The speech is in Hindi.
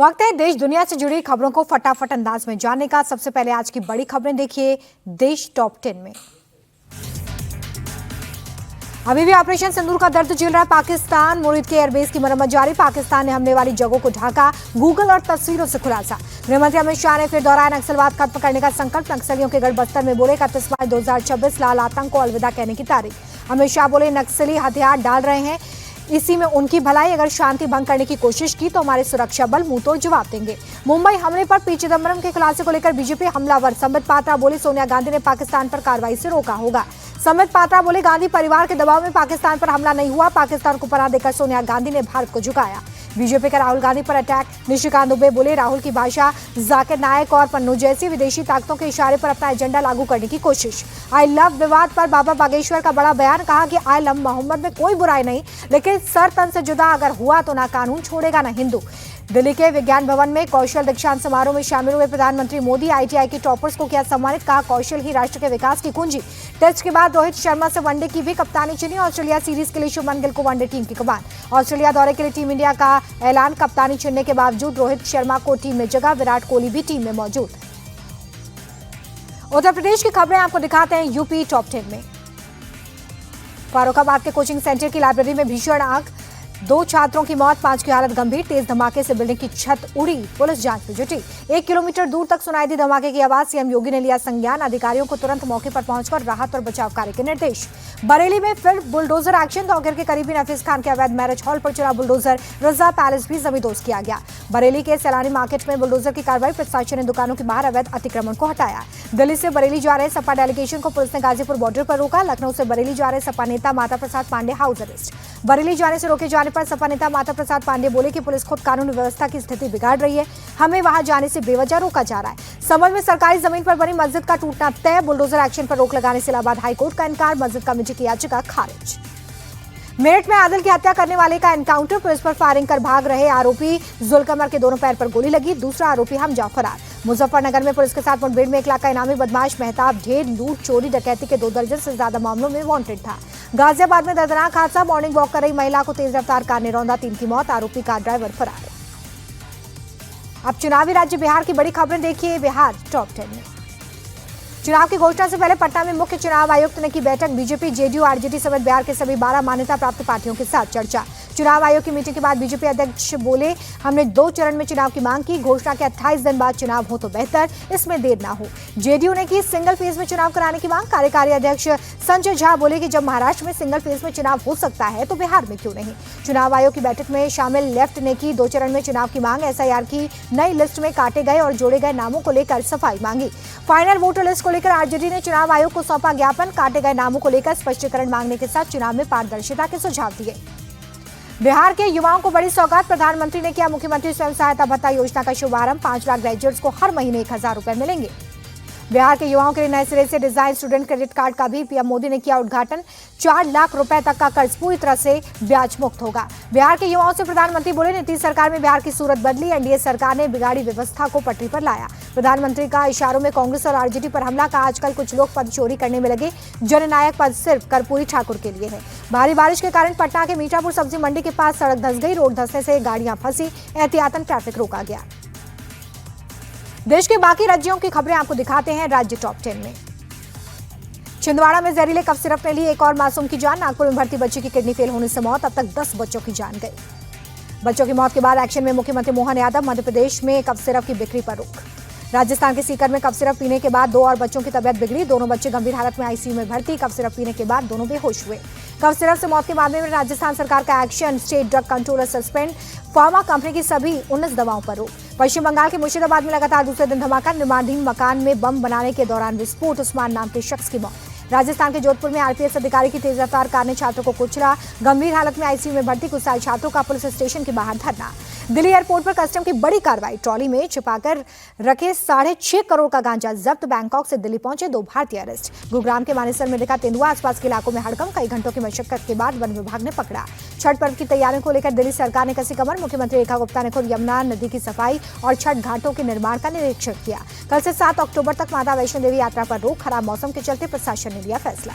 वक्त है देश दुनिया से जुड़ी खबरों को फटाफट अंदाज में जानने का। सबसे पहले आज की बड़ी खबरें देखिए देश टॉप 10 में। अभी भी ऑपरेशन सिंदूर का दर्द झेल रहा है पाकिस्तान। मुरीद के एयरबेस की मरम्मत जारी। पाकिस्तान ने हमले वाली जगहों को ढाका। गूगल और तस्वीरों से खुलासा। गृहमंत्री अमित शाह ने फिर दोहराया नक्सलवाद खत्म करने का संकल्प। नक्सलियों के गढ़ बस्तर में बोले 31 मार्च 2026 लाल आतंक को अलविदा कहने की तारीख। अमित शाह बोले नक्सली हथियार डाल रहे हैं, इसी में उनकी भलाई। अगर शांति भंग करने की कोशिश की तो हमारे सुरक्षा बल मुंहतोड़ जवाब देंगे। मुंबई हमले पर पी चिदंबरम के खुलासे को लेकर बीजेपी हमलावर। संबित पात्रा बोले सोनिया गांधी ने पाकिस्तान पर कार्रवाई से रोका होगा। संबित पात्रा बोले गांधी परिवार के दबाव में पाकिस्तान पर हमला नहीं हुआ। पाकिस्तान को पनाह देकर सोनिया गांधी ने भारत को झुकाया। बीजेपी का राहुल गांधी पर अटैक। निशिकांत दुबे बोले राहुल की भाषा जाकिर नायक और पन्नू जैसी विदेशी ताकतों के इशारे पर अपना एजेंडा लागू करने की कोशिश। आई लव विवाद पर बाबा बागेश्वर का बड़ा बयान। कहा कि आई लव मोहम्मद में कोई बुराई नहीं, लेकिन सर तन से जुदा अगर हुआ तो ना कानून छोड़ेगा ना हिंदू। दिल्ली के विज्ञान भवन में कौशल दीक्षांत समारोह में शामिल हुए प्रधानमंत्री मोदी। आईटीआई के टॉपर्स को किया सम्मानित। कहा कौशल ही राष्ट्र के विकास की कुंजी। टेस्ट के बाद रोहित शर्मा से वनडे की भी कप्तानी चुनी। ऑस्ट्रेलिया सीरीज के लिए शुभमन गिल को वनडे टीम की कमान। ऑस्ट्रेलिया दौरे के लिए टीम इंडिया का ऐलान। कप्तानी चुनने के बावजूद रोहित शर्मा को टीम में जगह। विराट कोहली भी टीम में मौजूद। उत्तर प्रदेश की खबरें आपको दिखाते हैं यूपी टॉप 10 में। फारुखाबाद के कोचिंग सेंटर की लाइब्रेरी में भीषण आग। 2 छात्रों की मौत, 5 की हालत गंभीर। तेज धमाके से बिल्डिंग की छत उड़ी। पुलिस जांच में जुटी। 1 किलोमीटर दूर तक सुनाई दी धमाके की आवाज। सीएम योगी ने लिया संज्ञान। अधिकारियों को तुरंत मौके पर पहुंचकर राहत और बचाव कार्य के निर्देश। बरेली में फिर बुलडोजर एक्शन। दोगर के करीबी नफीस खान के अवैध मैरिज हॉल पर चला बुलडोजर। रजा पैलेस भी जमींदोज किया गया। बरेली के सैलानी मार्केट में बुलडोजर की कार्रवाई। प्रशासन ने दुकानों के बाहर अवैध अतिक्रमण को हटाया। दिल्ली से बरेली जा रहे सपा डेलीगेशन को पुलिस ने गाजीपुर बॉर्डर पर रोका। लखनऊ से बरेली जा रहे सपा नेता माता प्रसाद पांडे हाउस अरेस्ट। बरेली जाने से रोके जाने पर सपा नेता माता प्रसाद पांडे बोले कि पुलिस खुद कानून व्यवस्था की स्थिति बिगाड़ रही है, हमें वहां जाने से बेवजह रोका जा रहा है। संभल में सरकारी जमीन पर बनी मस्जिद का टूटना तय। बुलडोजर एक्शन पर रोक लगाने से इलाहाबाद हाईकोर्ट का इनकार। मस्जिद कमेटी की याचिका खारिज। मेरठ में आदिल की हत्या करने वाले का एनकाउंटर। पुलिस पर फायरिंग कर भाग रहे आरोपी जुलकमर के दोनों पैर पर गोली लगी। दूसरा आरोपी हमजा फरार। मुजफ्फरनगर में पुलिस के साथ मुठभेड़ में 1 लाख का इनामी बदमाश मेहताब ढेर लूट चोरी डकैती के 2 दर्जन से ज्यादा मामलों में वांटेड था। गाजियाबाद में दर्दनाक हादसा। मॉर्निंग वॉक कर रही महिला को तेज रफ्तार कार ने रौंदा। 3 की मौत। आरोपी कार ड्राइवर फरार। अब चुनावी राज्य बिहार की बड़ी खबरें देखिए बिहार टॉप 10 में। चुनाव की घोषणा से पहले पटना में मुख्य चुनाव आयुक्त ने की बैठक। बीजेपी, जेडीयू, आरजेडी समेत बिहार के सभी 12 मान्यता प्राप्त पार्टियों के साथ चर्चा। चुनाव आयोग की मीटिंग के बाद बीजेपी अध्यक्ष बोले हमने 2 चरण में चुनाव की मांग की। घोषणा के 28 दिन बाद चुनाव हो तो बेहतर, इसमें देर ना हो। जेडीयू ने की सिंगल फेज में चुनाव कराने की मांग। कार्यकारी अध्यक्ष संजय झा बोले कि जब महाराष्ट्र में सिंगल फेज में चुनाव हो सकता है तो बिहार में क्यों नहीं। चुनाव आयोग की बैठक में शामिल लेफ्ट ने की 2 चरण में चुनाव की मांग। एसआईआर की नई लिस्ट में काटे गए और जोड़े गए नामों को लेकर सफाई मांगी। फाइनल वोटर लिस्ट को लेकर आरजेडी ने चुनाव आयोग को सौंपा ज्ञापन। काटे गए नामों को लेकर स्पष्टीकरण मांगने के साथ चुनाव में पारदर्शिता के सुझाव दिए। बिहार के युवाओं को बड़ी सौगात। प्रधानमंत्री ने किया मुख्यमंत्री स्वयं सहायता भत्ता योजना का शुभारंभ। 5 लाख ग्रेजुएट्स को हर महीने 1000 रुपए मिलेंगे। बिहार के युवाओं के लिए नए सिरे से डिजाइन स्टूडेंट क्रेडिट कार्ड का भी पीएम मोदी ने किया उद्घाटन। 4 लाख रुपए तक का कर्ज पूरी तरह से ब्याज मुक्त होगा। बिहार के युवाओं से प्रधानमंत्री बोले नीतीश सरकार में बिहार की सूरत बदली। एनडीए सरकार ने बिगाड़ी व्यवस्था को पटरी पर लाया। प्रधानमंत्री का इशारों में कांग्रेस और आरजेडी पर हमला। का आजकल कुछ लोग पद चोरी करने में लगे, जननायक पद सिर्फ कर्पूरी ठाकुर के लिए है। भारी बारिश के कारण पटना के मीठापुर सब्जी मंडी के पास सड़क धंस गई। रोड धंसने से गाड़ियां फंसी। एहतियातन ट्रैफिक रोका गया। देश के बाकी राज्यों की खबरें आपको दिखाते हैं राज्य टॉप 10 में। छिंदवाड़ा में जहरीले कफ सिरप ने ली एक और मासूम की जान। नागपुर में भर्ती बच्ची की किडनी फेल होने से मौत। अब तक 10 बच्चों की जान गई। बच्चों की मौत के बाद एक्शन में मुख्यमंत्री मोहन यादव। मध्य प्रदेश में कफ सिरप की बिक्री पर रोक। राजस्थान के सीकर में कफ सिरप पीने के बाद 2 और बच्चों की तबियत बिगड़ी। दोनों बच्चे गंभीर हालत में आईसीयू में भर्ती। कफ सिरप पीने के बाद दोनों बेहोश हुए। कफ सिरप से मौत के मामले में राजस्थान सरकार का action. State drug controller suspend. Pharma company की सभी 19 दवाओं पर रोक। पश्चिम बंगाल के मुर्शिदाबाद में लगातार दूसरे दिन धमाका। निर्माणाधीन मकान में बम बनाने के दौरान विस्फोट। उस्मान नाम के शख्स की मौत। राजस्थान के जोधपुर में आरपीएस अधिकारी की तेज रफ्तार कार ने छात्रों को कुचला। गंभीर हालत में आईसीयू में भर्ती। कुछ छात्रों का पुलिस स्टेशन के बाहर धरना। दिल्ली एयरपोर्ट पर कस्टम की बड़ी कार्रवाई। ट्रॉली में छिपाकर रखे 6.5 करोड़ का गांजा जब्त। बैंकॉक से दिल्ली पहुंचे 2 भारतीय अरेस्ट। गुरुग्राम के मानेसर में दिखा तेंदुआ। आसपास के इलाकों में हड़कंप। कई घंटों की मशक्कत के बाद वन विभाग ने पकड़ा। छठ पर्व की तैयारियों को लेकर दिल्ली सरकार ने कसी कमर। मुख्यमंत्री रेखा गुप्ता ने खुद यमुना नदी की सफाई और छठ घाटों के निर्माण का निरीक्षण किया। कल से 7 अक्टूबर तक माता वैष्णो देवी यात्रा पर रोक। खराब मौसम के चलते प्रशासन ने लिया फैसला।